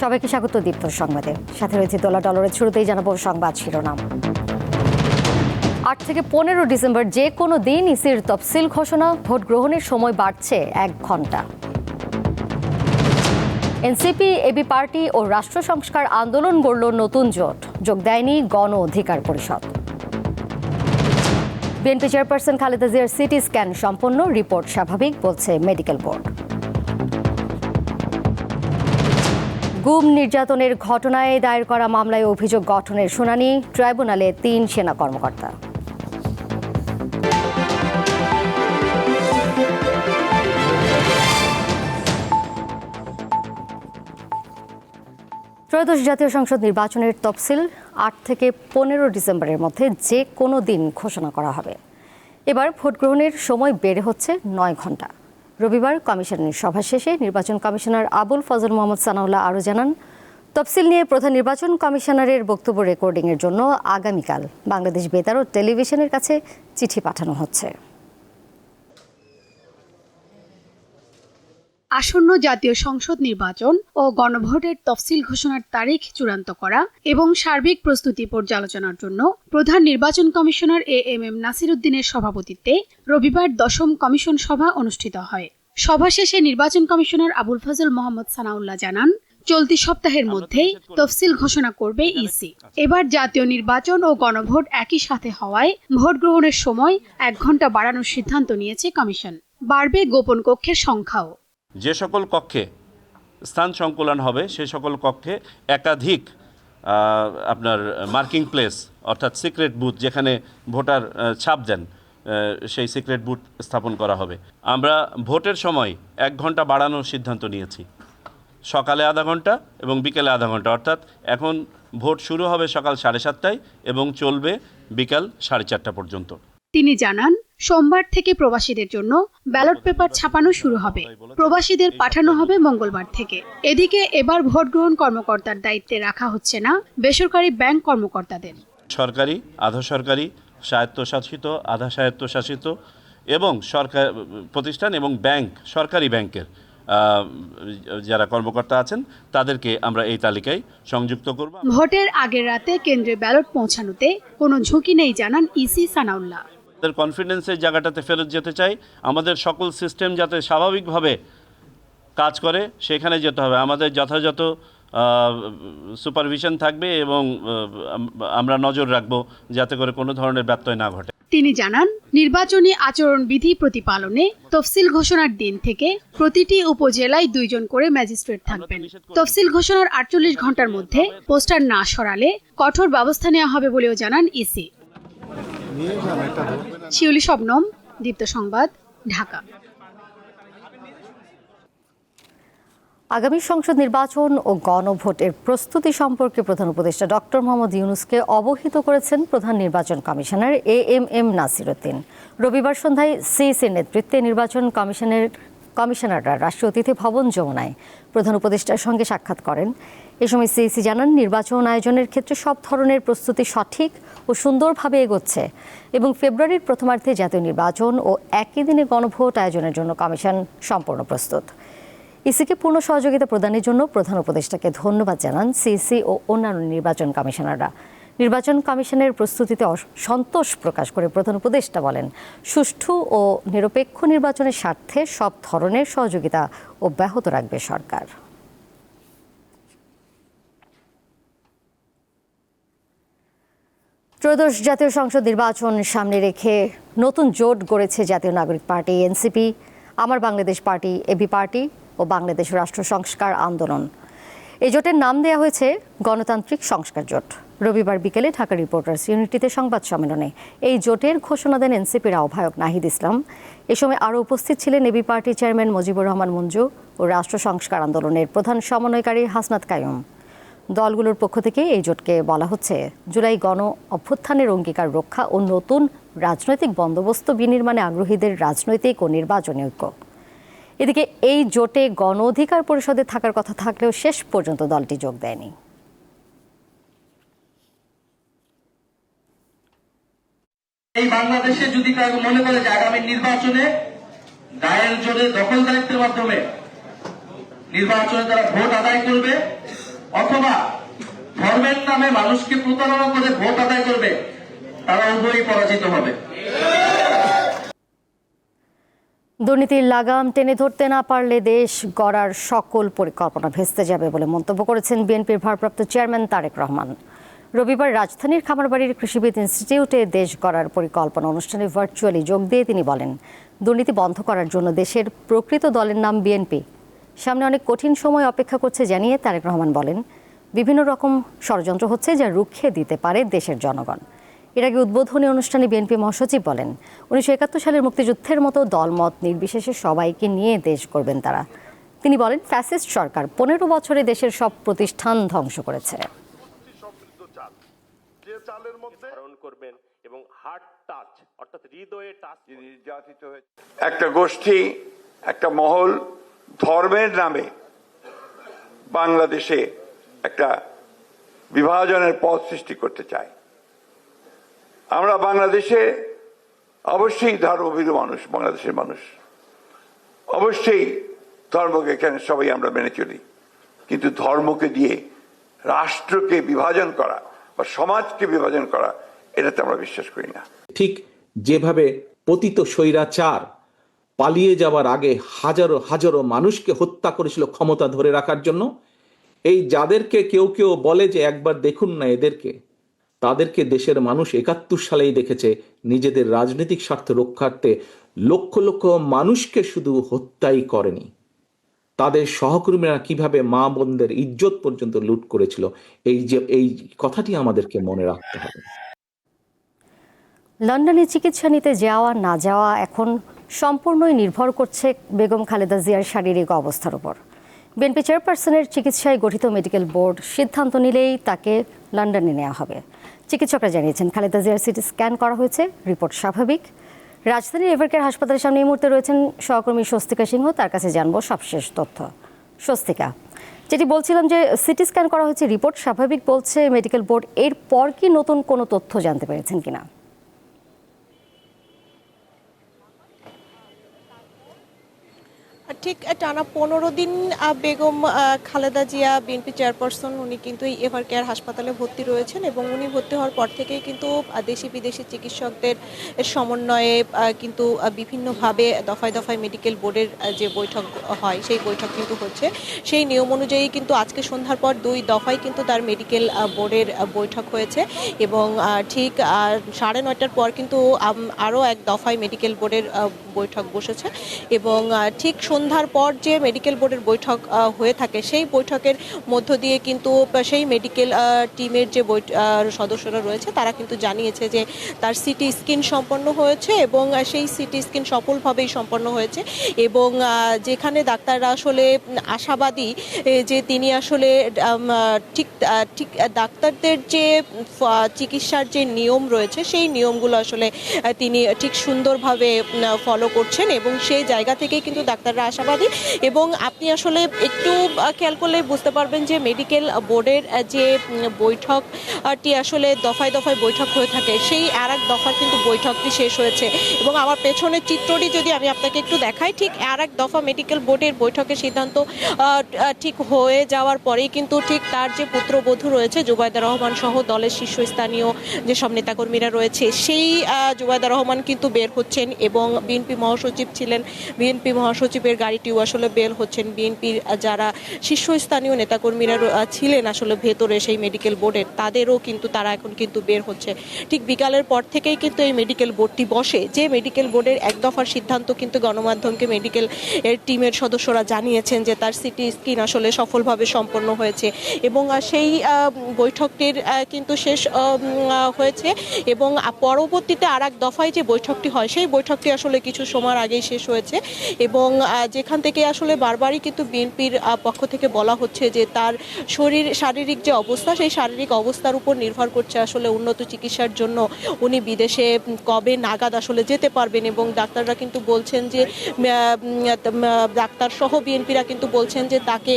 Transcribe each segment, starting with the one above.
সবাইকে স্বাগত দীপ্ত সংবাদে। সাথে রয়েছে দোলা ডলারের শুরুতেই জানাবো সংবাদ শিরোনাম। 8 থেকে 15 ডিসেম্বর যে কোনো দিন ইসির তফসিল ঘোষণা, ভোট গ্রহণের সময় বাড়ছে 1 ঘন্টা। এনসিপি, এবি পার্টি ও রাষ্ট্র সংস্কার আন্দোলন গড়ল নতুন জোট, যোগ দেয়নি গণ অধিকার পরিষদ। বিএনপি চেয়ারপারসন খালেদা জিয়ার সিটি স্ক্যান সম্পন্ন, রিপোর্ট স্বাভাবিক বলছে মেডিকেল বোর্ড। গুম নির্যাতনের ঘটনায় দায়ের করা মামলায় অভিযোগ গঠনের শুনানি, ট্রাইব্যুনালে 3 সেনা কর্মকর্তা। ত্রয়োদশ জাতীয় সংসদ নির্বাচনের তফসিল 8 থেকে 15 ডিসেম্বরের মধ্যে যে কোনো দিন ঘোষণা করা হবে। এবার ভোট গ্রহণের সময় বেড়ে হচ্ছে 9 ঘন্টা। রবিবার কমিশনের সভা শেষে নির্বাচন কমিশনার আবুল ফজল মোহাম্মদ সানাউল্লাহ আরও জানান, তফসিল নিয়ে প্রধান নির্বাচন কমিশনারের বক্তব্য রেকর্ডিংয়ের জন্য আগামীকাল বাংলাদেশ বেতার ও টেলিভিশনের কাছে চিঠি পাঠানো হচ্ছে। আসন্ন জাতীয় সংসদ নির্বাচন ও গণভোটের তফসিল ঘোষণার তারিখ চূড়ান্ত করা এবং সার্বিক প্রস্তুতি পর্যালোচনার জন্য প্রধান নির্বাচন কমিশনার এএমএম নাসির উদ্দিনের সভাপতিত্বে রবিবার 10ম কমিশন সভা অনুষ্ঠিত হয়। সভা শেষে নির্বাচন কমিশনার আবুল ফজল মোহাম্মদ সানাউল্লাহ জানান, চলতি সপ্তাহের মধ্যেই তফসিল ঘোষণা করবে ইসি। এবার জাতীয় নির্বাচন ও গণভোট একই সাথে হওয়ায় ভোট গ্রহণের সময় 1 ঘন্টা বাড়ানোর সিদ্ধান্ত নিয়েছে কমিশন। বাড়বে গোপন কক্ষের সংখ্যাও। যে সকল কক্ষে স্থান সংকুলন হবে সে সকল কক্ষে একাধিক আপনার মার্কিং প্লেস অর্থাৎ সিক্রেট বুথ, যেখানে ভোটার ছাপ দেন, সেই সিক্রেট বুথ স্থাপন করা হবে। আমরা ভোটের সময় 1 ঘন্টা বাড়ানোর সিদ্ধান্ত নিয়েছি, সকালে আধা ঘন্টা এবং বিকেলে আধা ঘন্টা। অর্থাৎ এখন ভোট শুরু হবে সকাল 7:30টায় এবং চলবে বিকাল 4:30 পর্যন্ত। তিনি জানান, সোমবার থেকে প্রবাসীদের জন্য ব্যালট পেপার ছাপানো শুরু হবে। প্রবাসীদের পাঠানো হবে মঙ্গলবার থেকে। এদিকে এবার ভোট গ্রহণ কর্মকর্তার দায়িত্বে রাখা হচ্ছে না বেসরকারি ব্যাংক কর্মকর্তাদের। সরকারি, আধা সরকারি, স্বায়ত্তশাসিত, আধা স্বায়ত্তশাসিত এবং সরকার প্রতিষ্ঠান এবং ব্যাংক, সরকারি ব্যাংকের যারা কর্মকর্তা আছেন তাদেরকে আমরা এই তালিকায় সংযুক্ত করব। ভোটের আগের রাতে কেন্দ্রে ব্যালট পৌঁছানোতে কোনো ঝুঁকি নেই জানান ইসি সানাউল্লাহ। আমাদের কনফিডেন্সের জায়গাটাতে ফেরত যেতে চাই। আমাদের সকল সিস্টেম যাতে স্বাভাবিকভাবে কাজ করে সেখানে যেতে হবে। আমাদের যথাযথ সুপারভিশন থাকবে এবং আমরা নজর রাখব যাতে করে কোনো ধরনের ব্যত্যয় না ঘটে। তিনি জানান, নির্বাচনী আচরণবিধি প্রতিপালনে তফসিল ঘোষণার দিন থেকে প্রতিটি উপজেলায় 2 জন করে ম্যাজিস্ট্রেট থাকবেন। তফসিল ঘোষণার 48 ঘন্টার মধ্যে পোস্টার না সরালে কঠোর ব্যবস্থা নেওয়া হবে বলেও জানান ইসি। শিউলি শবনম, দীপ্ত সংবাদ, ঢাকা। আগামী সংসদ নির্বাচন ও গণভোটের প্রস্তুতি সম্পর্কে প্রধান উপদেষ্টা ডক্টর মোহাম্মদ ইউনূসকে অবহিত করেছেন প্রধান নির্বাচন কমিশনার এএমএম নাসির উদ্দিন। রবিবার সন্ধ্যায় সিইসির নেতৃত্বে নির্বাচন কমিশনাররা রাষ্ট্রীয় অতিথি ভবন যমুনায় প্রধান উপদেষ্টার সঙ্গে সাক্ষাৎ করেন। এ সময় সিইসি জানান, নির্বাচন আয়োজনের ক্ষেত্রে সব ধরনের প্রস্তুতি সঠিক ও সুন্দরভাবে এগোচ্ছে এবং ফেব্রুয়ারির প্রথমার্ধে জাতীয় নির্বাচন ও একই দিনে গণভোট আয়োজনের জন্য কমিশন সম্পূর্ণ প্রস্তুত। ইসিকে পূর্ণ সহযোগিতা প্রদানের জন্য প্রধান উপদেষ্টাকে ধন্যবাদ জানান সিইসি ও অন্যান্য নির্বাচন কমিশনাররা। নির্বাচন কমিশনের প্রস্তুতিতে সন্তোষ প্রকাশ করে প্রধান উপদেষ্টা বলেন, সুষ্ঠু ও নিরপেক্ষ নির্বাচনের স্বার্থে সব ধরনের সহযোগিতা অব্যাহত রাখবে সরকার। ত্রয়োদশ জাতীয় সংসদ নির্বাচন সামনে রেখে নতুন জোট গড়েছে জাতীয় নাগরিক পার্টি, এনসিপি, আমার বাংলাদেশ পার্টি, এবি পার্টি ও বাংলাদেশ রাষ্ট্র সংস্কার আন্দোলন। এই জোটের নাম দেওয়া হয়েছে গণতান্ত্রিক সংস্কার জোট। রবিবার বিকেলে ঢাকা রিপোর্টার্স ইউনিটিতে সংবাদ সম্মেলনে এই জোটের ঘোষণা দেন এনসিপির আহ্বায়ক নাহিদ ইসলাম। এ সময় আরও উপস্থিত ছিলেন এবি পার্টির চেয়ারম্যান মুজিবুর রহমান মঞ্জু ও রাষ্ট্র সংস্কার আন্দোলনের প্রধান সমন্বয়কারী হাসনাত কাইয়ুম। দলগুলোর পক্ষ থেকে এই জোটকে বলা হচ্ছে জুলাই গণ অভ্যুত্থানের অঙ্গীকার রক্ষা ও নতুন রাজনৈতিক বন্দোবস্ত বিনির্মাণে আগ্রহীদের রাজনৈতিক ও নির্বাচনী ঐক্য। এদিকে এই জোটে গণ অধিকার পরিষদে থাকার কথা থাকলেও শেষ পর্যন্ত দলটি যোগ দেয়নি। এই বাংলাদেশে যদি কেউ মনে করে যে আগামী নির্বাচনে গায়ের জোরে দখলদারিত্বের মাধ্যমে নির্বাচনে তারা ভোট আদায় করবে, অথবা ধর্মের নামে মানুষকে প্রতারণা করে ভোট আদায় করবে, তারা উভয়ই পরাজিত হবে। দুর্নীতির লাগাম টেনে ধরতে না পারলে দেশ গড়ার সকল পরিকল্পনা ভেস্তে যাবে বলে মন্তব্য করেছেন বিএনপির ভারপ্রাপ্ত চেয়ারম্যান তারেক রহমান। রবিবার রাজধানীর খামারবাড়ির কৃষিবিদ ইনস্টিটিউটে দেশ গড়ার পরিকল্পনা অনুষ্ঠানে ভার্চুয়ালি যোগ দিয়ে তিনি বলেন, দুর্নীতি বন্ধ করার জন্য দেশের প্রকৃত দলের নাম বিএনপি। সামনে অনেক কঠিন সময় অপেক্ষা করছে জানিয়ে তারেক রহমান বলেন, বিভিন্ন রকম ষড়যন্ত্র হচ্ছে যা রুখে দিতে পারে দেশের জনগণ। এর আগে উদ্বোধনী অনুষ্ঠানে বিএনপি মহাসচিব বলেন, 1971 সালের মুক্তিযুদ্ধের মতো দলমত নির্বিশেষে সবাইকে নিয়ে দেশ করবেন তারা। তিনি বলেন, ফ্যাসিস্ট সরকার 15 বছরে দেশের সব প্রতিষ্ঠান ধ্বংস করেছে। একটা গোষ্ঠী, একটা মহল ধর্মের নামে বাংলাদেশে একটা বিভাজনের পথ সৃষ্টি করতে চায়। আমরা বাংলাদেশে অবশ্যই ধর্মভীরু মানুষ, বাংলাদেশের মানুষ অবশ্যই ধর্মকে এখানে সবাই আমরা মেনে চলি, কিন্তু ধর্মকে দিয়ে রাষ্ট্রকে বিভাজন করা বা সমাজকে বিভাজন করা, এটাতে আমরা বিশ্বাস করি না। ঠিক যেভাবে পতিত স্বৈরাচার পালিয়ে যাওয়ার আগে হাজারো হাজারো মানুষকে হত্যা করেছিল ক্ষমতা ধরে রাখার জন্য, এই যাদেরকে কেউ কেউ বলে যে একবার দেখুন না এদেরকে, তাদেরকে দেশের মানুষ 71 সালেই দেখেছে নিজেদের রাজনৈতিক স্বার্থ রক্ষার্থে লক্ষ লক্ষ মানুষকে শুধু হত্যাই করেনি, তাদের সহকর্মীরা কিভাবে মা বোনদের ইজ্জত পর্যন্ত লুট করেছিল। এই কথাটি আমাদেরকে মনে রাখতে হবে। লন্ডনে চিকিৎসা নিতে যাওয়া না যাওয়া এখন সম্পূর্ণই নির্ভর করছে বেগম খালেদা জিয়ার শারীরিক অবস্থার উপর। বিএনপি চেয়ারপারসনের চিকিৎসায় গঠিত মেডিকেল বোর্ড সিদ্ধান্ত নিলেই তাকে লন্ডনে নেওয়া হবে। চিকিৎসকরা জানিয়েছেন, খালেদা জিয়ার সিটি স্ক্যান করা হয়েছে, রিপোর্ট স্বাভাবিক। রাজধানীর এভারকেয়ার হাসপাতালের সামনে এই মুহূর্তে রয়েছেন সহকর্মী স্বস্তিকা সিংহ, তার কাছে জানবো সবশেষ তথ্য। স্বস্তিকা, যেটি বলছিলাম যে সিটি স্ক্যান করা হয়েছে, রিপোর্ট স্বাভাবিক বলছে মেডিকেল বোর্ড, এরপর কি নতুন কোনো তথ্য জানতে পেরেছেন কিনা? ঠিক টানা 15 দিন বেগম খালেদা জিয়া বিএনপি চেয়ারপারসন উনি কিন্তু এই এভারকেয়ার হাসপাতালে ভর্তি রয়েছেন এবং উনি ভর্তি হওয়ার পর থেকেই কিন্তু দেশি বিদেশি চিকিৎসকদের সমন্বয়ে কিন্তু বিভিন্নভাবে দফায় দফায় মেডিকেল বোর্ডের যে বৈঠক হয় সেই বৈঠক কিন্তু হচ্ছে। সেই নিয়ম অনুযায়ী কিন্তু আজকে সন্ধ্যার পর 2 দফায় কিন্তু তার মেডিকেল বোর্ডের বৈঠক হয়েছে এবং ঠিক 9:30টার পর কিন্তু আরও এক দফায় মেডিকেল বোর্ডের বৈঠক বসেছে এবং ঠিক সন্ধ্যার পর যে মেডিকেল বোর্ডের বৈঠক হয়ে থাকে সেই বৈঠকের মধ্য দিয়ে কিন্তু সেই মেডিকেল টিমের যে সদস্যরা রয়েছে তারা কিন্তু জানিয়েছে যে তার সিটি স্ক্যান সম্পন্ন হয়েছে এবং সেই সিটি স্ক্যান সফলভাবেই সম্পন্ন হয়েছে এবং যেখানে ডাক্তাররা আসলে আশাবাদী যে তিনি আসলে ঠিক ডাক্তারদের যে চিকিৎসার যে নিয়ম রয়েছে সেই নিয়মগুলো আসলে তিনি ঠিক সুন্দরভাবে ফলো করছেন এবং সেই জায়গা থেকেই কিন্তু ডাক্তাররা আশাবাদী। এবং আপনি আসলে একটু খেয়াল করলে বুঝতে পারবেন যে মেডিকেল বোর্ডের যে বৈঠকটি আসলে দফায় দফায় বৈঠক হয়ে থাকে, সেই আর এক দফার কিন্তু বৈঠকটি শেষ হয়েছে এবং আমার পেছনের চিত্রটি যদি আমি আপনাকে একটু দেখাই, ঠিক আর এক দফা মেডিকেল বোর্ডের বৈঠকের সিদ্ধান্ত ঠিক হয়ে যাওয়ার পরেই কিন্তু ঠিক তার যে পুত্রবধূ রয়েছে জুবাইদা রহমান সহ দলের শীর্ষস্থানীয় যেসব নেতাকর্মীরা রয়েছে সেই জুবাইদা রহমান কিন্তু বের হচ্ছেন এবং বিএনপি মহাসচিব ছিলেন, বিএনপি মহাসচিবের গাড়িটিও আসলে বের হচ্ছেন। বিএনপির যারা শীর্ষস্থানীয় নেতাকর্মীরা ছিলেন আসলে ভেতরে সেই মেডিকেল বোর্ডের, তাদেরও কিন্তু তারা এখন কিন্তু বের হচ্ছে। ঠিক বিকালের পর থেকেই কিন্তু এই মেডিকেল বোর্ডটি বসে, যে মেডিকেল বোর্ডের এক দফার সিদ্ধান্ত কিন্তু গণমাধ্যমকে মেডিকেল টিমের সদস্যরা জানিয়েছেন যে তার সিটি স্ক্যান আসলে সফলভাবে সম্পন্ন হয়েছে এবং সেই বৈঠকটির কিন্তু শেষ হয়েছে এবং পরবর্তীতে আর এক দফায় যে বৈঠকটি হয় সেই বৈঠকটি আসলে কিছু সময়ের আগেই শেষ হয়েছে এবং যেখান থেকে আসলে বারবারই কিন্তু বিএনপির পক্ষ থেকে বলা হচ্ছে যে তার শারীরিক যে অবস্থা সেই শারীরিক অবস্থার উপর নির্ভর করছে আসলে উন্নত চিকিৎসার জন্য উনি বিদেশে কবে নাগাদ আসলে যেতে পারবেন এবং ডাক্তাররা কিন্তু বলছেন যে ডাক্তার সহ বিএনপিরা কিন্তু বলছেন যে তাকে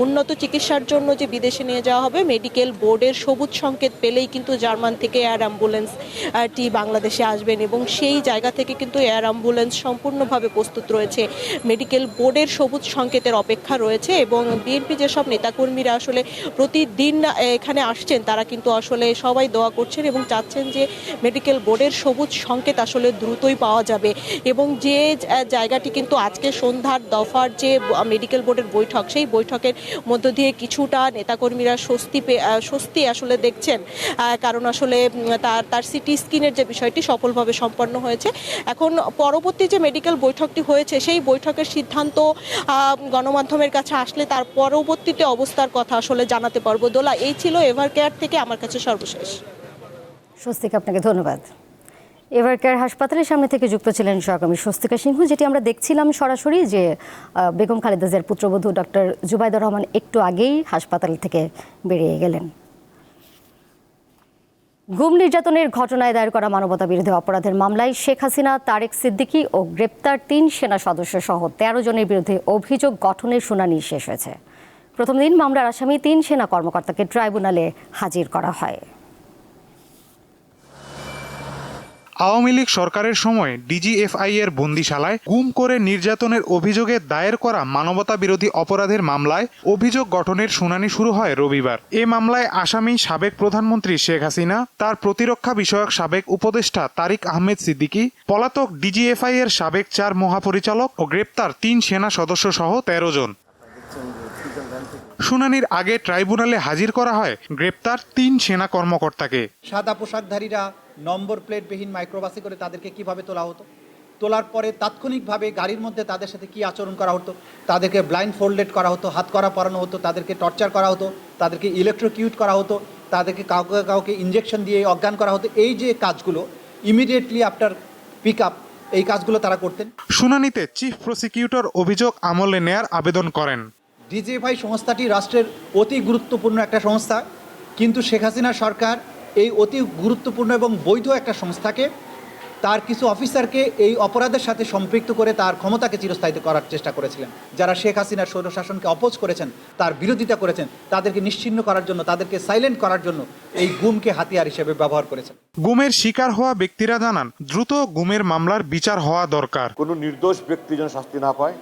উন্নত চিকিৎসার জন্য যে বিদেশে নিয়ে যাওয়া হবে, মেডিকেল বোর্ডের সবুজ সংকেত পেলেই কিন্তু জার্মান থেকে এয়ার অ্যাম্বুলেন্সটি বাংলাদেশে আসবেন এবং সেই জায়গা থেকে কিন্তু এয়ার অ্যাম্বুলেন্স সম্পূর্ণভাবে প্রস্তুত রয়েছে মেডিকেল বোর্ডের সবুজ সংকেতের অপেক্ষা রয়েছে এবং বিএনপি যেসব নেতাকর্মীরা আসলে প্রতিদিন এখানে আসছেন তারা কিন্তু আসলে সবাই দোয়া করছেন এবং চাচ্ছেন যে মেডিকেল বোর্ডের সবুজ সংকেত আসলে দ্রুতই পাওয়া যাবে এবং যে জায়গাটি কিন্তু আজকে সন্ধ্যার দফার যে মেডিকেল বোর্ডের বৈঠক, সেই বৈঠকের মধ্য দিয়ে কিছুটা নেতাকর্মীরা স্বস্তি আসলে দেখছেন, কারণ আসলে তার সিটি স্ক্যানের যে বিষয়টি সফলভাবে সম্পন্ন হয়েছে। এখন পরবর্তী যে মেডিকেল বৈঠকটি হয়েছে সেই বৈঠকের সিদ্ধান্ত গণমাধ্যমের কাছে আসলে তার পরবর্তীতে অবস্থার কথা আসলে জানাতে পারবো। দোলা, এই ছিল এভারকেয়ার থেকে আমার কাছে সর্বশেষ। স্বস্তিকা, আপনাকে ধন্যবাদ। এভারকেয়ার হাসপাতালের সামনে থেকে যুক্ত ছিলেন সহকর্মী স্বস্তিকা সিংহ। যেটি আমরা দেখছিলাম সরাসরি যে বেগম খালেদা জিয়ার পুত্রবধূ ডক্টর জুবাইদুর রহমান একটু আগেই হাসপাতাল থেকে বেরিয়ে গেলেন। গুম নির্যাতনের ঘটনায় দায়ের করা মানবতা বিরোধী অপরাধের মামলায় শেখ হাসিনা, তারেক সিদ্দিকী ও গ্রেপ্তার ৩ সেনা সদস্য সহ ১৩ জনের বিরুদ্ধে অভিযোগ গঠনের শুনানি শেষ হয়েছে। প্রথম দিন মামলার আসামি ৩ সেনা কর্মকর্তাকে ট্রাইব্যুনালে হাজির করা হয়। আওয়ামী লীগ সরকারের সময় ডিজিএফআই এর বন্দিশালায় গুম করে নির্যাতনের অভিযোগে দায়ের করা মানবতা বিরোধী অপরাধের মামলায় অভিযোগ গঠনের শুনানি শুরু হয় রবিবার। এ মামলায় আসামি সাবেক প্রধানমন্ত্রী শেখ হাসিনা, তার প্রতিরক্ষা বিষয়ক সাবেক উপদেষ্টা তারিক আহমেদ সিদ্দিকী, পলাতক ডিজিএফআই এর সাবেক 4 মহাপরিচালক ও গ্রেপ্তার 3 সেনা সদস্য সহ 13 জন। শুনানির আগে ট্রাইব্যুনালে হাজির করা হয় গ্রেপ্তার 3 সেনা কর্মকর্তাকে। সাদা পোশাকধারীরা নম্বর প্লেটবিহীন মাইক্রোবাসে করে তাদেরকে কিভাবে তোলা হতো, তোলার পরে তাৎক্ষণিকভাবে গাড়ির মধ্যে তাদের সাথে কি আচরণ করা হতো, তাদেরকে ব্লাইন্ড ফোল্ডেড করা হতো, হাত করা পরানো হতো, তাদেরকে টর্চার করা হতো, তাদেরকে ইলেকট্রোকিউট করা হতো, তাদেরকে কাউকে ইঞ্জেকশন দিয়ে অজ্ঞান করা হতো। এই যে কাজগুলো ইমিডিয়েটলি আফটার পিক আপ, এই কাজগুলো তারা করতেন। শুনানিতে চিফ প্রসিকিউটর অভিযোগ আমলে নেয়ার আবেদন করেন। ডিজিএফআই সংস্থাটি রাষ্ট্রের অতি গুরুত্বপূর্ণ একটা সংস্থা, কিন্তু শেখ হাসিনা সরকার এই অতি গুরুত্বপূর্ণ এবং বৈধ একটা সংস্থাকে তার কিছু অফিসারকে এই অপরাধের সাথে সম্পৃক্ত করে তার ক্ষমতাকে চিরস্থায়িত করার চেষ্টা করেছিলেন। যারা শেখ হাসিনার স্বৈরশাসনকে অপোজ করেছেন, তার বিরোধিতা করেছেন, তাদেরকে নিশ্চিহ্ন করার জন্য, তাদেরকে সাইলেন্ট করার জন্য এই গুমকে হাতিয়ার হিসেবে ব্যবহার করেছেন। গুমের শিকার হওয়া ব্যক্তিরা জানান দ্রুত গুমের মামলার বিচার হওয়া দরকার। কোনো নির্দোষ ব্যক্তি যেন শাস্তি না পায়,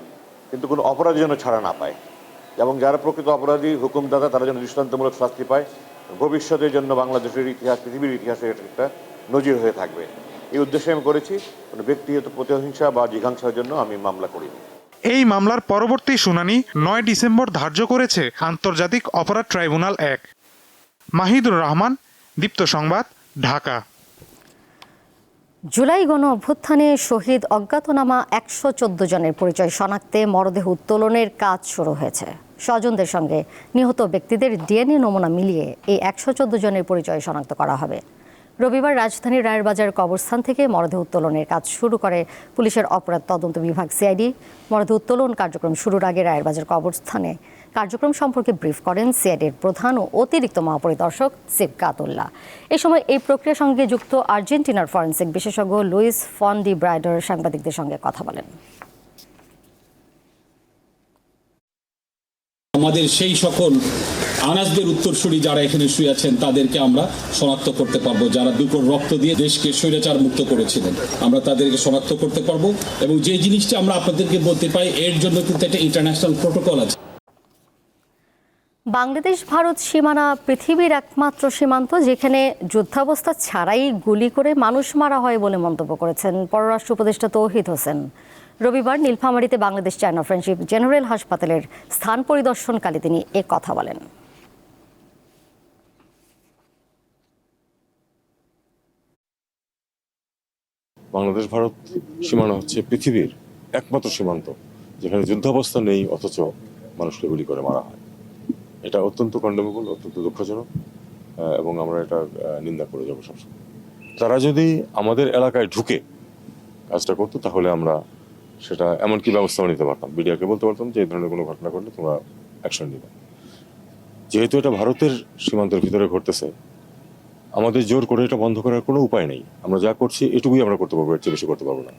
কিন্তু কোনো অপরাধী যেন ছাড়া না পায়, এবং যারা প্রকৃত অপরাধী হুকুমদাতা তারা যেন দৃষ্টান্তমূলক শাস্তি পায়। ভবিষ্যতের জন্য বাংলাদেশের ইতিহাস, পৃথিবীর ইতিহাসে এটা একটা নজির হয়ে থাকবে। এই উদ্দেশ্যে আমি করেছি। কোনো ব্যক্তিগত প্রতিহিংসা বা জিঘাংসার জন্য আমি মামলা করিনি। এই মামলার পরবর্তী শুনানি 9 ডিসেম্বর ধার্য করেছে আন্তর্জাতিক অপরাধ ট্রাইব্যুনাল 1। মাহিদুর রহমান, দীপ্ত সংবাদ, ঢাকা। জুলাই গণ অভ্যুত্থানে শহীদ অজ্ঞাতনামা 114 জনের পরিচয় শনাক্তে মরদেহ উত্তোলনের কাজ শুরু হয়েছে। স্বজনদের সঙ্গে নিহত ব্যক্তিদের ডিএনএ নমুনা মিলিয়ে এই 114 জনের পরিচয় শনাক্ত করা হবে। রবিবার রাজধানীর রায়েরবাজার কবরস্থান থেকে মরদেহ উত্তোলনের কাজ শুরু করে পুলিশের অপরাধ তদন্ত বিভাগ সিআইডি। মরদেহ উত্তোলন কার্যক্রম শুরুর আগে রায়েরবাজার কবরস্থানে কার্যক্রম সম্পর্কে ব্রিফ করেন সিআইডির প্রধান ও অতিরিক্ত মহাপরিদর্শক সিবকাতুল্লাহ। এ সময় এই প্রক্রিয়ার সঙ্গে যুক্ত আর্জেন্টিনার ফরেনসিক বিশেষজ্ঞ লুইস ফন ডি ব্রাইডার সাংবাদিকদের সঙ্গে কথা বলেন। আমাদের সেই সকল আনাজদের উত্তরসূরি যারা এখানে শুয়ে আছেন তাদেরকে আমরা শনাক্ত করতে পারবো, যারা দুপুর রক্ত দিয়ে দেশকে স্বৈরাচার মুক্ত করেছিলেন, আমরা তাদেরকে শনাক্ত করতে পারবো। এবং যে জিনিসটা আমরা আপনাদেরকে বলতে পাই, এর জন্য কিন্তু একটা ইন্টারন্যাশনাল প্রোটোকল আছে। বাংলাদেশ ভারত সীমানা পৃথিবীর একমাত্র সীমান্ত যেখানে যুদ্ধাবস্থা ছাড়াই গুলি করে মানুষ মারা হয় বলে মন্তব্য করেছেন পররাষ্ট্র উপদেষ্টা তৌহিদ হোসেন। রবিবার নীলফামারীতে বাংলাদেশ চায়না ফ্রেন্ডশিপ জেনারেল হাসপাতালের স্থান পরিদর্শনকালে তিনি এ কথা বলেন। বাংলাদেশ ভারত সীমানা হচ্ছে পৃথিবীর একমাত্র সীমান্ত যেখানে যুদ্ধাবস্থা নেই অথচ মানুষকে গুলি করে মারা হয়। এটা অত্যন্ত কন্ডেমেবল, অত্যন্ত দুঃখজনক, এবং আমরা এটা নিন্দা করে যাবো সবসময়। তারা যদি আমাদের এলাকায় ঢুকে কাজটা করতো তাহলে আমরা সেটা এমনকি ব্যবস্থাও নিতে পারতাম, মিডিয়াকে বলতে পারতাম যে এই ধরনের কোনো ঘটনা ঘটলে তোমরা অ্যাকশন নিবে। যেহেতু এটা ভারতের সীমান্তের ভিতরে ঘটতেছে, আমাদের জোর করে এটা বন্ধ করার কোনো উপায় নেই। আমরা যা করছি এটুকুই আমরা করতে পারবো, এর চেয়ে বেশি করতে পারবো না।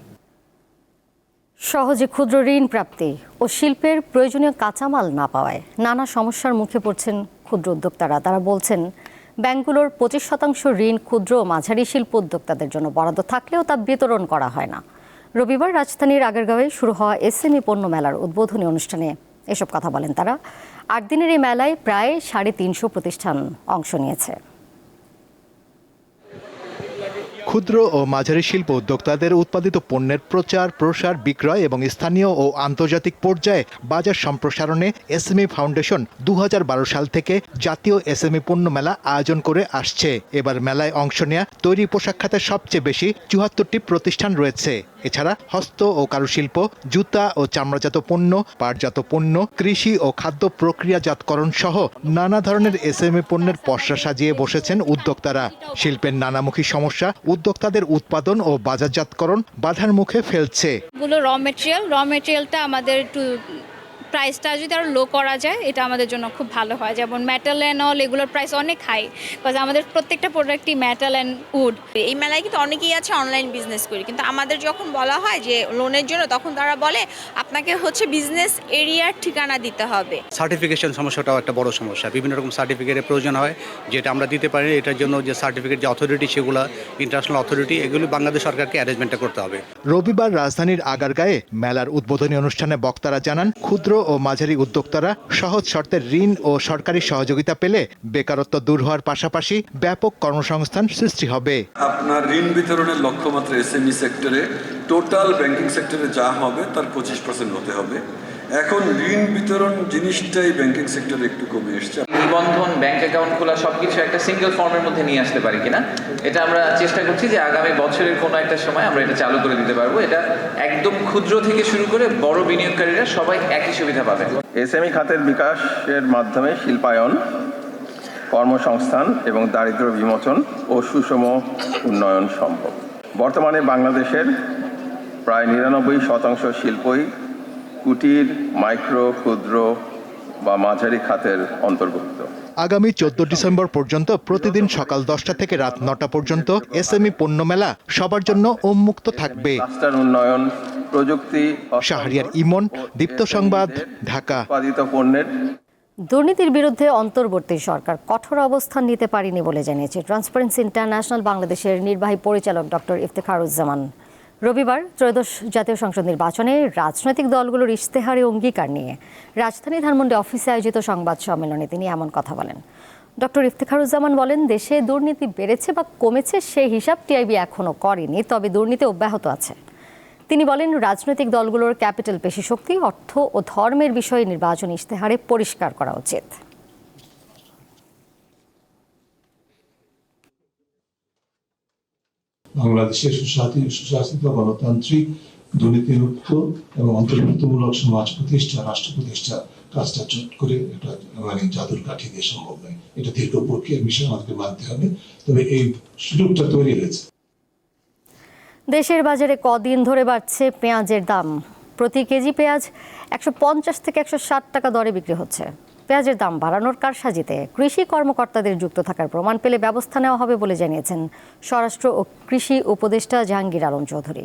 সহজে ক্ষুদ্র ঋণ প্রাপ্তি ও শিল্পের প্রয়োজনীয় কাঁচামাল না পাওয়ায় নানা সমস্যার মুখে পড়ছেন ক্ষুদ্র উদ্যোক্তারা। তারা বলছেন ব্যাংকগুলোর 25% ঋণ ক্ষুদ্র ও মাঝারি শিল্প উদ্যোক্তাদের জন্য বরাদ্দ থাকলেও তা বিতরণ করা হয় না। রবিবার রাজধানীর আগারগাঁওয়ে শুরু হওয়া এসএমই পণ্য মেলার উদ্বোধনী অনুষ্ঠানে এসব কথা বলেন তারা। 8 দিনের এই মেলায় প্রায় 350 প্রতিষ্ঠান অংশ নিয়েছে। ক্ষুদ্র ও মাঝারি শিল্প উদ্যোক্তাদের উৎপাদিত পণ্যের প্রচার, প্রসার, বিক্রয় এবং স্থানীয় ও আন্তর্জাতিক পর্যায়ে বাজার সম্প্রসারণে এসএমই ফাউন্ডেশন 2012 সাল থেকে জাতীয় এসএমই পণ্য মেলা আয়োজন করে আসছে। এবার মেলায় অংশ নেয়া তৈরি পোশাক খাতে সবচেয়ে বেশি 74টি প্রতিষ্ঠান রয়েছে। এছাড়া হস্ত ও কারুশিল্প, জুতা ও চামড়াজাত পণ্য, পাটজাত পণ্য, কৃষি ও খাদ্য প্রক্রিয়াজাতকরণ সহ নানা ধরনের এসএমই পণ্যের পসরা সাজিয়ে বসেছেন উদ্যোক্তারা। শিল্পের নানামুখী সমস্যা উদ্যোক্তাদের উৎপাদন ও বাজারজাতকরণ বাধার মুখে ফেলছে। র মেটেরিয়ালটা আমাদের একটু প্রাইসটা যদি আরও লো করা যায় এটা আমাদের জন্য খুব ভালো হয়। যেমন মেটাল অ্যান্ড অল এগুলোর প্রাইস অনেক হাই, বিকজ আমাদের প্রত্যেকটা প্রোডাক্টই মেটাল অ্যান্ড উড। এই মেলায় কিন্তু অনেকেই আছে অনলাইন বিজনেস করি, কিন্তু আমাদের যখন বলা হয় যে লোনের জন্য, তখন তারা বলে আপনাকে বিজনেস এরিয়ার ঠিকানা দিতে হবে। সার্টিফিকেশন সমস্যাটাও একটা বড় সমস্যা। বিভিন্ন রকম সার্টিফিকেটের প্রয়োজন হয়, যেটা আমরা দিতে পারি। এটার জন্য যে সার্টিফিকেট, যে অথরিটি, সেগুলো ইন্টারন্যাশনাল অথরিটি, এগুলো বাংলাদেশ সরকারকে অ্যারেঞ্জমেন্টটা করতে হবে। রবিবার রাজধানীর আগারগাঁয়ে মেলার উদ্বোধনী অনুষ্ঠানে বক্তারা জানান, ক্ষুদ্র ও মাঝারি উদ্যোক্তারা সহজ শর্তের ঋণ ও সরকারি সহযোগিতা পেলে বেকারত্ব দূর হওয়ার পাশাপাশি ব্যাপক কর্মসংস্থান সৃষ্টি হবে। আপনার ঋণ বিতরণের লক্ষ্যমাত্রা এসএমই সেক্টরে, টোটাল ব্যাংকিং সেক্টরে যা হবে তার 25% হতে হবে। এখন ঋণ বিতরণ জিনিসটাই ব্যাংকিং সেক্টরে একটু কমে এসছে। নিবন্ধন, ব্যাংক অ্যাকাউন্ট খোলা সবকিছু একটা সিঙ্গেল ফর্মের মধ্যে নিয়ে আসতে পারি কিনা, এটা আমরা চেষ্টা করছি যে আগামী বছরের কোনো একটা সময় আমরা এটা চালু করে দিতে পারবো। এটা একদম ক্ষুদ্র থেকে শুরু করে বড় বিনিয়োগকারীরা সবাই একই সুবিধা পাবে। এসএমই খাতের বিকাশের মাধ্যমে শিল্পায়ন, কর্মসংস্থান এবং দারিদ্র্য বিমোচন ও সুষম উন্নয়ন সম্ভব। বর্তমানে বাংলাদেশের প্রায় 99% শিল্পই কুটির, মাইক্রো, ক্ষুদ্র বা মাঝারি খাতের অন্তর্ভুক্ত। আগামী 14 ডিসেম্বর পর্যন্ত প্রতিদিন সকাল 10টা থেকে রাত 9টা পর্যন্ত এসএমই পণ্য মেলা সবার জন্য উন্মুক্ত থাকবে। ক্লাস্টার উন্নয়ন, প্রযুক্তি, শাহরিয়ার ইমন, দীপ্ত সংবাদ, ঢাকা। উৎপাদিত পণ্যের দুর্নীতির বিরুদ্ধে অন্তর্বর্তী সরকার কঠোর অবস্থান নিতে পারেনি বলে জানিয়েছে ট্রান্সপারেন্সি ইন্টারন্যাশনাল বাংলাদেশের নির্বাহী পরিচালক ডক্টর ইফতেখারুজ্জামান। রবিবার ত্রয়োদশ জাতীয় সংসদ নির্বাচনে রাজনৈতিক দলগুলোর ইশতেহারে অঙ্গীকার নিয়ে রাজধানী ধানমন্ডি অফিসে আয়োজিত সংবাদ সম্মেলনে তিনি এমন কথা বলেন। ডক্টর ইফতেখারুজ্জামান বলেন, দেশে দুর্নীতি বেড়েছে বা কমেছে সেই হিসাব টিআইবি এখনও করেনি, তবে দুর্নীতি অব্যাহত আছে। তিনি বলেন, রাজনৈতিক দলগুলোর ক্যাপিটাল পেশি শক্তি, অর্থ ও ধর্মের বিষয়ে নির্বাচনী ইশতেহারে পরিষ্কার করা উচিত। বাংলাদেশের সুশাসিত গণতান্ত্রিক দুর্নীতিমুক্ত এবং অন্তর্ভুক্তমূলক সমাজ প্রতিষ্ঠা, রাষ্ট্র প্রতিষ্ঠা কাজটা চট করে একটা জাদুর কাঠি দিয়ে সম্ভব নয়। এটা দীর্ঘ প্রক্রিয়ার বিষয়, আমাদেরকে মানতে হবে। তবে এই সুযোগটা তৈরি হয়েছে। দেশের বাজারে কদিন ধরে বাড়ছে পেঁয়াজের দাম। প্রতি কেজি পেঁয়াজ 150 থেকে 160 টাকা দরে বিক্রি হচ্ছে। পেঁয়াজের দাম বাড়ানোর কারসাজিতে কৃষি কর্মকর্তাদের যুক্ত থাকার প্রমাণ পেলে ব্যবস্থা নেওয়া হবে বলে জানিয়েছেন স্বরাষ্ট্র ও কৃষি উপদেষ্টা জাহাঙ্গীর আলম চৌধুরী।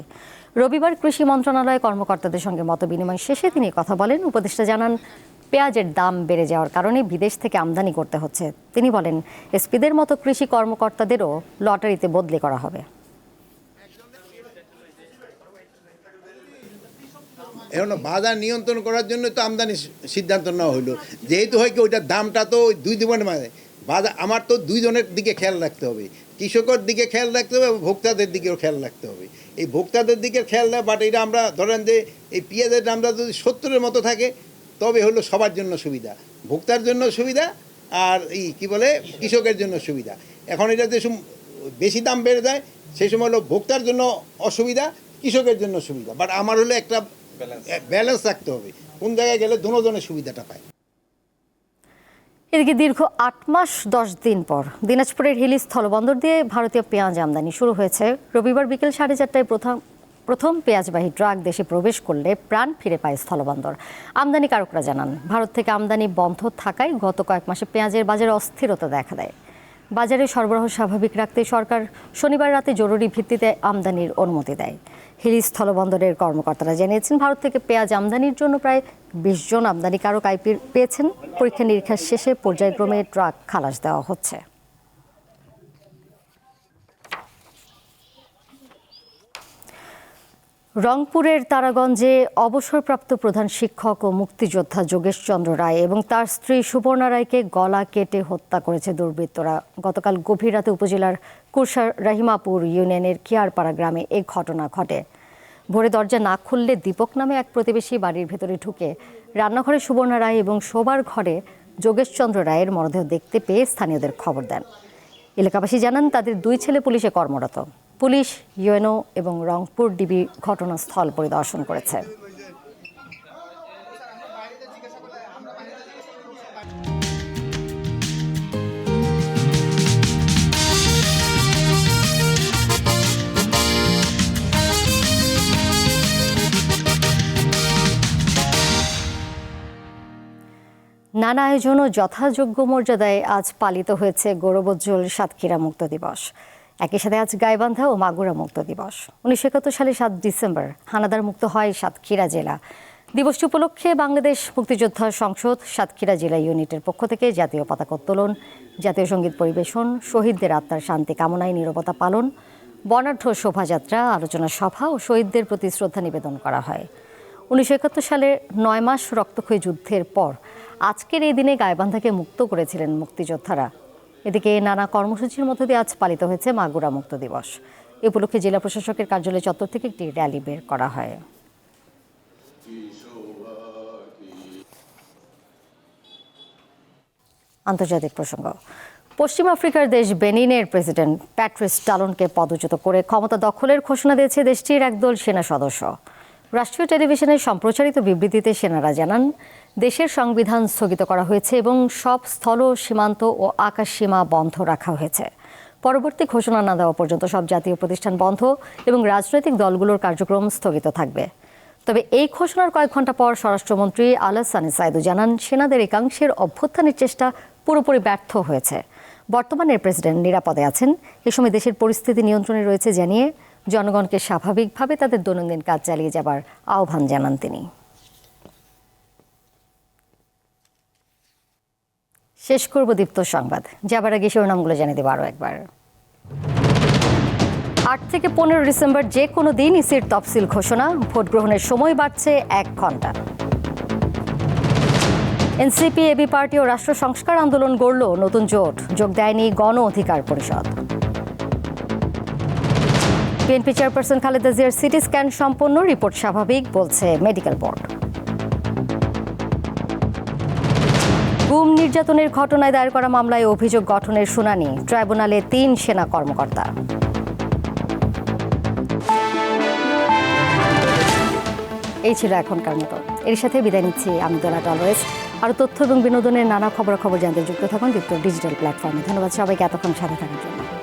রবিবার কৃষি মন্ত্রণালয় কর্মকর্তাদের সঙ্গে মতবিনিময় শেষে তিনি কথা বলেন। উপদেষ্টা জানান, পেঁয়াজের দাম বেড়ে যাওয়ার কারণে বিদেশ থেকে আমদানি করতে হচ্ছে। তিনি বলেন, এসপিদের মতো কৃষি কর্মকর্তাদেরও লটারিতে বদলি করা হবে। এখন বাজার নিয়ন্ত্রণ করার জন্য তো আমদানি সিদ্ধান্ত নেওয়া হলো, যেহেতু হয় কি ওইটার দামটা তো দুই ধরনের মানে বাজার, আমার তো দুইজনের দিকে খেয়াল রাখতে হবে, কৃষকের দিকে খেয়াল রাখতে হবে এবং ভোক্তাদের দিকেও খেয়াল রাখতে হবে। এই ভোক্তাদের দিকে খেয়াল রাখ, বাট এটা আমরা ধরেন যে এই পেঁয়াজের দামটা যদি 70-এর মতো থাকে তবে হলো সবার জন্য সুবিধা, ভোক্তার জন্য সুবিধা আর কৃষকের জন্য সুবিধা। এখন এটা যে বেশি দাম বেড়ে যায় সেই সময় হলো ভোক্তার জন্য অসুবিধা, কৃষকের জন্য সুবিধা। বাট আমার হলো একটা ব্যালেন্স রাখতে হবে, কোন জায়গায় গেলে দুজনের সুবিধাটা পায়। এদিকে দীর্ঘ 8 মাস 10 দিন পর দিনাজপুরের হিলি স্থলবন্দর দিয়ে ভারতীয় পেঁয়াজ আমদানি শুরু হয়েছে। রবিবার বিকেল 4:30টায় প্রথম পেঁয়াজবাহী ট্রাক দেশে প্রবেশ করলে প্রাণ ফিরে পায় স্থলবন্দর। আমদানিকারকরা জানান, ভারত থেকে আমদানি বন্ধ থাকায় গত কয়েক মাসে পেঁয়াজের বাজারে অস্থিরতা দেখা দেয়। বাজারে সরবরাহ স্বাভাবিক রাখতে সরকার শনিবার রাতে জরুরি ভিত্তিতে আমদানির অনুমতি দেয়। হিলি স্থলবন্দরের কর্মকর্তারা জানিয়েছেন, ভারত থেকে পেঁয়াজ আমদানির জন্য প্রায় 20 জন আমদানিকারক আইপি পেয়েছেন। পরীক্ষা নিরীক্ষা শেষে পর্যায়ক্রমে ট্রাক খালাস দেওয়া হচ্ছে। রংপুরের তারাগঞ্জে অবসরপ্রাপ্ত প্রধান শিক্ষক ও মুক্তিযোদ্ধা যোগেশ চন্দ্র রায় এবং তার স্ত্রী সুবর্ণা রায়কে গলা কেটে হত্যা করেছে দুর্বৃত্তরা। গতকাল গভীর রাতে উপজেলার কুরসার রহিমাপুর ইউনিয়নের কিয়ারপাড়া গ্রামে এই ঘটনা ঘটে। ভোরে দরজা না খুললে দীপক নামে এক প্রতিবেশী বাড়ির ভেতরে ঢুকে রান্নাঘরে সুবর্ণা রায় এবং শোবার ঘরে যোগেশ চন্দ্র রায়ের মরদেহ দেখতে পেয়ে স্থানীয়দের খবর দেন। এলাকাবাসী জানান তাদের 2 ছেলে পুলিশে কর্মরত। পুলিশ, ইউএনও এবং রংপুর ডিবি ঘটনাস্থল পরিদর্শন করেছে। নানা আয়োজন ও যথাযোগ্য মর্যাদায় আজ পালিত হয়েছে গৌরবোজ্জ্বল সাতক্ষীরা মুক্ত দিবস। একই সাথে আজ গাইবান্ধা ও মাগুরা মুক্ত দিবস। 1971 সালে 7 ডিসেম্বর হানাদার মুক্ত হয় সাতক্ষীরা জেলা। দিবসটি উপলক্ষে বাংলাদেশ মুক্তিযোদ্ধা সংসদ সাতক্ষীরা জেলা ইউনিটের পক্ষ থেকে জাতীয় পতাকা উত্তোলন, জাতীয় সঙ্গীত পরিবেশন, শহীদদের আত্মার শান্তি কামনায় নীরবতা পালন, বর্ণাঢ্য শোভাযাত্রা, আলোচনা সভা ও শহীদদের প্রতি শ্রদ্ধা নিবেদন করা হয়। 1971 সালে 9 মাস রক্তক্ষয়ী যুদ্ধের পর আজকের এই দিনে গাইবান্ধাকে মুক্ত করেছিলেন মুক্তিযোদ্ধারা। এদিকে নানা কর্মসূচির মধ্য দিয়ে আজ পালিত হয়েছে মাগুরা মুক্ত দিবস। এ উপলক্ষে জেলা প্রশাসকের কার্যালয় চত্বর থেকে একটি র্যালি বের করা হয়। আন্তর্জাতিক প্রসঙ্গ। পশ্চিম আফ্রিকার দেশ বেনিনের প্রেসিডেন্ট প্যাট্রিস টালনকে পদচ্যুত করে ক্ষমতা দখলের ঘোষণা দিয়েছে দেশটির একদল সেনা সদস্য। রাষ্ট্রীয় টেলিভিশনে সম্প্রচারিত বিবৃতিতে সেনারা জানান, দেশের সংবিধান স্থগিত করা হয়েছে এবং সব স্থল, সীমান্ত ও আকাশ সীমা বন্ধ রাখা হয়েছে। পরবর্তী ঘোষণা না দেওয়া পর্যন্ত সব জাতীয় প্রতিষ্ঠান বন্ধ এবং রাজনৈতিক দলগুলোর কার্যক্রম স্থগিত থাকবে। তবে এই ঘোষণার কয়েক ঘন্টা পর স্বরাষ্ট্রমন্ত্রী আলাসানি সাইদু জানান, সেনাদের একাংশের অভ্যুত্থানের চেষ্টা পুরোপুরি ব্যর্থ হয়েছে। বর্তমানে প্রেসিডেন্ট নিরাপদে আছেন। এ সময় দেশের পরিস্থিতি নিয়ন্ত্রণে রয়েছে জানিয়ে জনগণকে স্বাভাবিকভাবে তাদের দৈনন্দিন কাজ চালিয়ে যাবার আহ্বান জানান তিনি। শেষ করব দীপ্ত সংবাদ। যাবার আগে শিরোনামগুলো জানিয়ে দেব আরও একবার। 8 থেকে 15 ডিসেম্বর যে কোনো দিন ইসির তফসিল ঘোষণা, ভোট গ্রহণের সময় বাড়ছে 1 ঘন্টা। এনসিপি, এবি পার্টি ও রাষ্ট্র সংস্কার আন্দোলন গড়ল নতুন জোট, যোগ দেয়নি গণ অধিকার পরিষদ। বিএনপি চেয়ারপারসন খালেদা জিয়ার সিটি স্ক্যান সম্পন্ন, রিপোর্ট স্বাভাবিক বলছে মেডিকেল বোর্ড। গুম নির্যাতনের ঘটনায় দায়ের করা মামলায় অভিযোগ গঠনের শুনানি, ট্রাইব্যুনালে 3 সেনা কর্মকর্তা। এই ছিল এখনকার মতো। এর সাথে বিদায় নিচ্ছি আমি দোলা টলওয়েজ। আর তথ্য এবং বিনোদনের নানা খবরাখবর জানতে যুক্ত থাকুন দীপ্ত ডিজিটাল প্ল্যাটফর্মে। ধন্যবাদ সবাইকে এতক্ষণ সাথে থাকার জন্য।